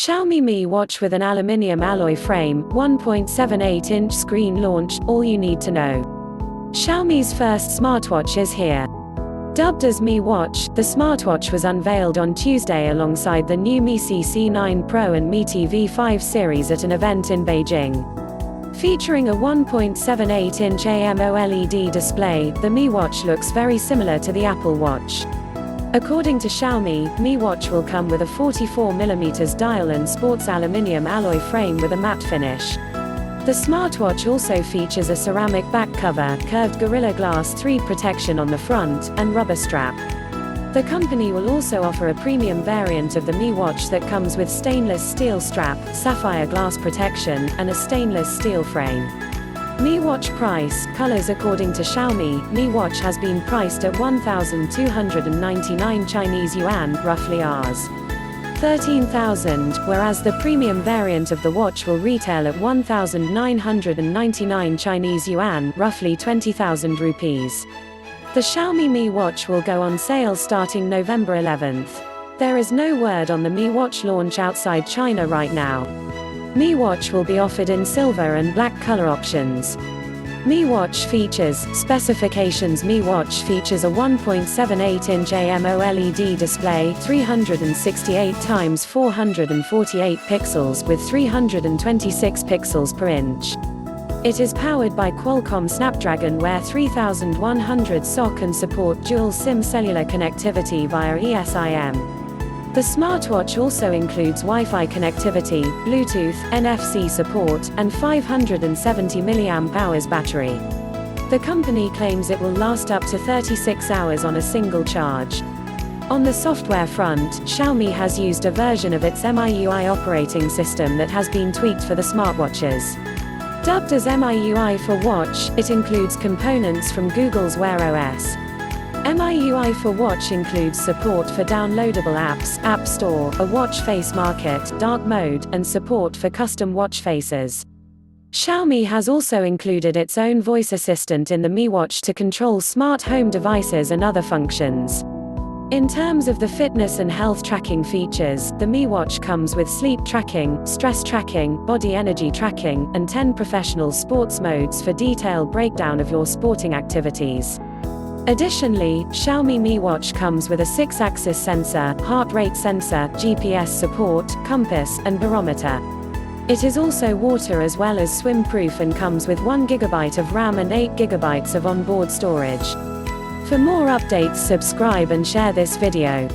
Xiaomi Mi Watch with an aluminium alloy frame, 1.78-inch screen launched, all you need to know. Xiaomi's first smartwatch is here. Dubbed as Mi Watch, the smartwatch was unveiled on Tuesday alongside the new Mi CC9 Pro and Mi TV 5 series at an event in Beijing. Featuring a 1.78-inch AMOLED display, the Mi Watch looks very similar to the Apple Watch. According to Xiaomi, Mi Watch will come with a 44mm dial and sports aluminium alloy frame with a matte finish. The smartwatch also features a ceramic back cover, curved Gorilla Glass 3 protection on the front, and rubber strap. The company will also offer a premium variant of the Mi Watch that comes with stainless steel strap, sapphire glass protection, and a stainless steel frame. Mi Watch price, colors. According to Xiaomi, Mi Watch has been priced at 1,299 Chinese yuan, roughly Rs. 13,000, whereas the premium variant of the watch will retail at 1,999 Chinese yuan, roughly 20,000 rupees. The Xiaomi Mi Watch will go on sale starting November 11th. There is no word on the Mi Watch launch outside China right now. Mi Watch will be offered in silver and black color options. Mi Watch features, specifications. Mi Watch features a 1.78-inch AMOLED display, 368 x 448 pixels with 326 pixels per inch. It is powered by Qualcomm Snapdragon Wear 3100 SoC and support dual SIM cellular connectivity via eSIM. The smartwatch also includes Wi-Fi connectivity, Bluetooth, NFC support, and 570 mAh battery. The company claims it will last up to 36 hours on a single charge. On the software front, Xiaomi has used a version of its MIUI operating system that has been tweaked for the smartwatches. Dubbed as MIUI for Watch, it includes components from Google's Wear OS. MIUI for Watch includes support for downloadable apps, App Store, a watch face market, dark mode, and support for custom watch faces. Xiaomi has also included its own voice assistant in the Mi Watch to control smart home devices and other functions. In terms of the fitness and health tracking features, the Mi Watch comes with sleep tracking, stress tracking, body energy tracking, and 10 professional sports modes for detailed breakdown of your sporting activities. Additionally, Xiaomi Mi Watch comes with a 6-axis sensor, heart rate sensor, GPS support, compass, and barometer. It is also water as well as swim-proof and comes with 1 GB of RAM and 8 GB of onboard storage. For more updates, subscribe and share this video.